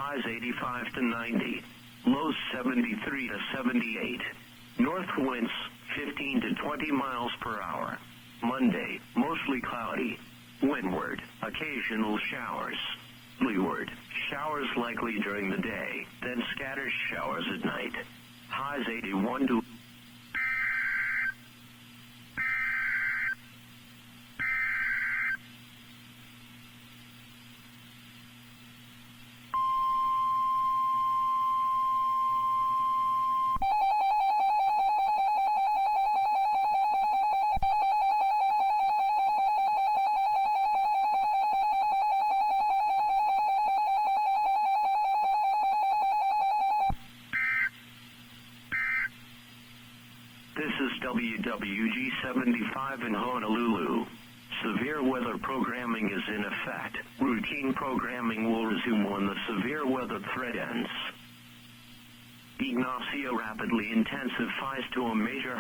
Highs 85 to 90. Lows 73 to 78. North winds 15 to 20 miles per hour. Monday, mostly cloudy. Windward, occasional showers. Leeward, showers likely during the day, then scattered showers at night. Highs 81 to This is WWG 75 in Honolulu. Severe weather programming is in effect. Routine programming will resume when the severe weather threat ends. Ignacio rapidly intensifies to a major